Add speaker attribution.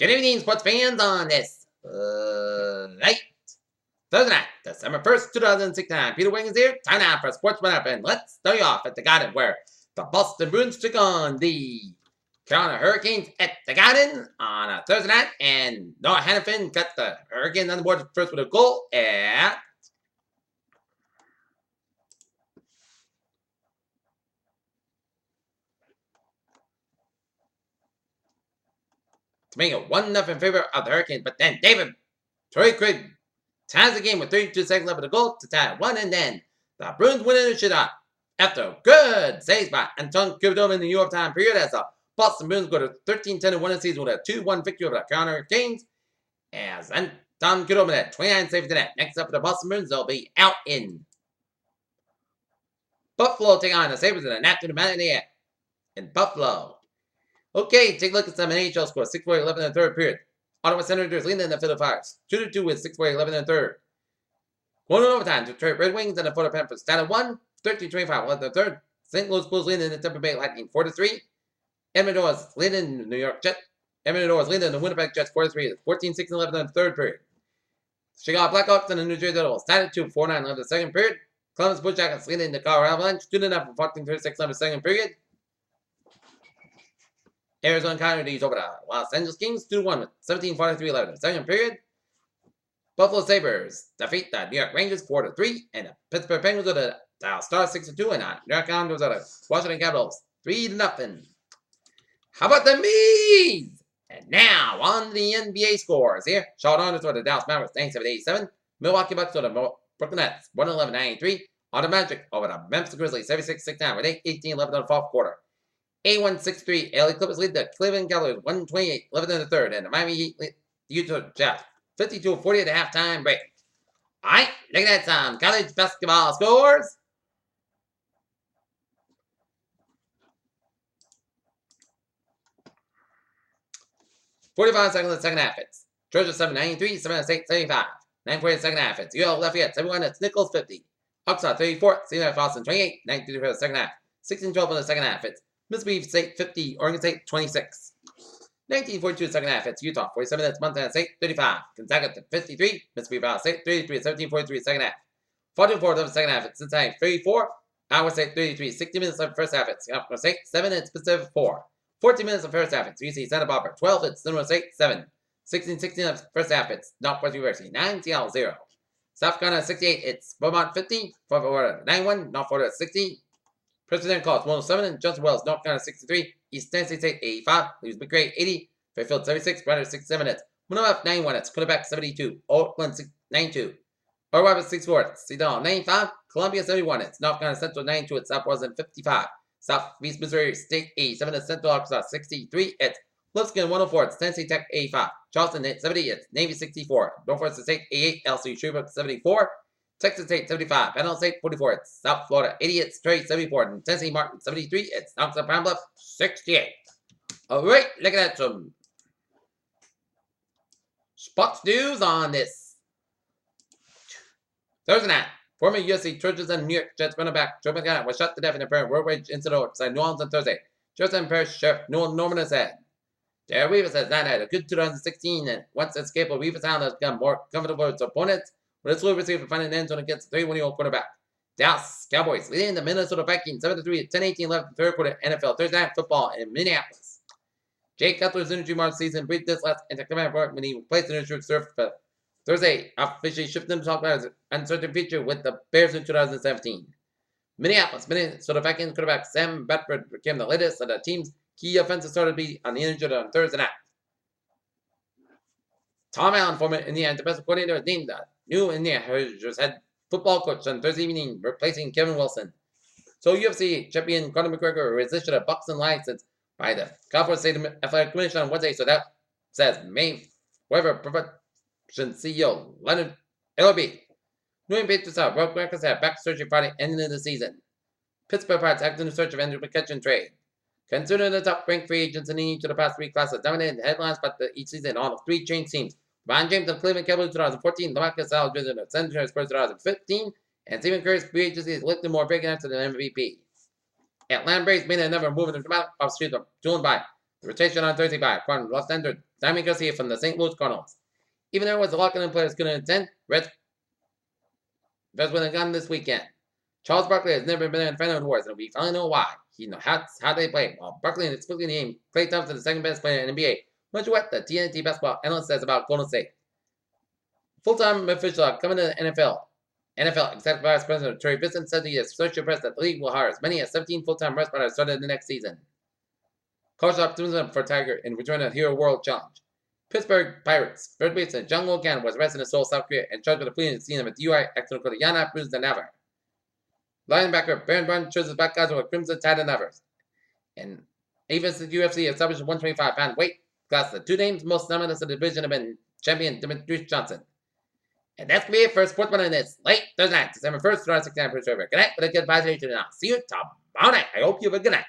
Speaker 1: Good evening, sports fans, on this late Thursday night, December 1st, 2016. Peter Wiggins here. Time now for Sports Roundup, and let's start you off at the Garden, where the Boston Bruins took on the Carolina Hurricanes at the Garden on a Thursday night, and Noah Hannafin got the Hurricanes on the board first with a goal at to make it 1-0 in favor of the Hurricanes, but then Troy Craig ties the game with 32 seconds left of the goal to tie 1, and then the Bruins win in the shootout after a good save by Anton Kubido in the overtime period as the Boston Bruins go to 13-10 and win the season with a 2-1 victory over the Carolina Hurricanes. As Anton Kubido had 29 saves to net. Next up for the Boston Bruins, they'll be out in Buffalo, taking on the Sabres in a natural matinee in Buffalo. Okay, take a look at some NHL scores. 6-4-11 in the third period. Ottawa Senators leading in the Philadelphia Flyers. 2-2 with 6-4-11 in the third. Going on overtime, Detroit Red Wings and the Florida Panthers started 1, 13-25 in the third. St. Louis Blues leading in the Tampa Bay Lightning 4-3. Edmonton Oilers leading in the New York Jets. Edmonton Oilers leading in the Winnipeg Jets 4-3. 14-16-11 in the third period. Chicago Blackhawks and the New Jersey Devils started 2-4-9 in the second period. Columbus Blue Jackets leading in the Colorado Avalanche 2-0 for 14-36 in the second period. Arizona Coyotes over the Los Angeles Kings 2-1 with 17-43-11 in the second period. Buffalo Sabres defeat the New York Rangers 4-3, and the Pittsburgh Penguins over the Dallas Stars 6-2, and the New York Islanders over the Washington Capitals 3-0. How about the Mees? And now on the NBA scores here. Charlotte Hornets over the Dallas Mavericks 97-87. Milwaukee Bucks over the Brooklyn Nets 111-93. On the Magic over the Memphis Grizzlies 76-69 with 18-11 in the fourth quarter. A163 LA Clippers lead the Cleveland Cavaliers 128-11 in the third, and the Miami Heat lead the Utah Jazz 52-40 at the halftime break. Alright, look at that, some college basketball scores. .45 seconds in the second half. It's Georgia 793, 7 State 75. 9:40 second half. It's UL Lafayette 71. It's Nichols 50. Oxford 34. Senior Boston 28. 19 for the second half. 16-12 in the second half. It's Mississippi State 50. Oregon State 26. 1942 second half. It's Utah 47. It's Montana State 35. Gonzaga 53. Mississippi Valley State 33. 17:43 second half. 44 of the second half. It's Cincinnati 34. Iowa State 33. 60 minutes of the first half. It's Oklahoma State 7. It's Pacific 4. 14 minutes of first half. It's UC Santa Barbara 12. It's Cinema State 7. 16 of first half. It's Northwest University 9. Seattle 0. South Carolina 68. It's Vermont 50. Fort Florida 91. North Florida 60. President College 107. And Johnson Wells, North Carolina 63. East Tennessee State 85. Louis McRae 80. Fairfield 76. Brandon 67. It's Winnow 91. It's Quinnipiac 72. Oakland 92. Oral Roberts 64. It's Seattle 95. Columbia 71. It's North Carolina Central 92. It's Southwestern 55. Southeast Missouri State 87. It's Central Arkansas 63. It's Lipscomb 104. It's Tennessee Tech 85. Charleston 70. It's Navy 64. Northwest State 88. LSU Shreveport 74. Texas State 75. Panhandle State 44. It's South Florida 80. It's Trey 74. And Tennessee Martin 73. It's Knoxville Pine Bluff 68. Alright, look at that. Some sports news on this Thursday night. Former USC Trojans and New York Jets running back Joe McCann was shot to death in a apparent road rage incident outside New Orleans on Thursday. Jefferson Parish Sheriff Noel Norman has said. Derek Weaver says that had a good 2016, and once escaped, Weaver Sound has become more comfortable with its opponents, with its receiver finding an end zone against the 31-year-old quarterback. Dallas Cowboys leading the Minnesota Vikings 7-3 at 10-18 left in the third quarter NFL Thursday night football in Minneapolis. Jay Cutler's injury marked season breathed this last anticlimactic work when he replaced the injury reserve for Thursday, officially shifting to talk about his uncertain future with the Bears in 2017. Minnesota Vikings quarterback Sam Bradford became the latest of the team's key offensive starter to be on the injured on Thursday night. Tom Allen, former Indiana defensive coordinator, was named the new Indiana Hoosiers head football coach on Thursday evening, replacing Kevin Wilson. So UFC champion Conor McGregor resisted a boxing license by the California State Athletic Commission on Wednesday, so that says Mayweather CEO Leonard Ellerbe. New England Patriots have broke records had back surgery Friday ending of the season. Pittsburgh Pirates acting in search of Andrew McCutcheon trade. Considering the top-ranked free agents in each of the past three classes, dominated the headlines by each season all of three change teams. Brian James of Cleveland Cavaliers 2014, LaMarcus Aldridge of San Antonio Spurs 2015, and Stephen Curry's free agency is lifted more vacant after the MVP. Atlanta Braves made another move in the dramatic offshoot of joined by The rotation on Thursday by Quan left-hander Diamond Garcia from the St. Louis Cardinals. Even though it was a lock-in players couldn't attend, Reds win a gun this weekend. Charles Barkley has never been in a fan of the Wars, and we finally know why. He knows how they play. While Barkley inexplicably named Klay Thompson the second best player in the NBA, much what the TNT basketball analyst says about Golden State. Full-time official coming to the NFL. NFL Executive Vice President Terry Bisson said to the Associated Press that the league will hire as many as 17 full-time rush runners starting the next season. Cautious optimism for Tiger in return to the Hero World Challenge. Pittsburgh Pirates third baseman Jung Woo Kan was arrested in Seoul, South Korea, and charged with the fleeing scene of a DUI accident called Yana Bruce the Never. Linebacker Baron Brun chooses Black Guys with Crimson Tide and Nevers. And Avis UFC established a 125-pound weight class. The two names most nominated of the division have been champion Demetrius Johnson. And that's going to be it for Sports One in this late Thursday night, December 1st, 2016. Good night with a good vibration, and I'll see you tomorrow night. I hope you have a good night.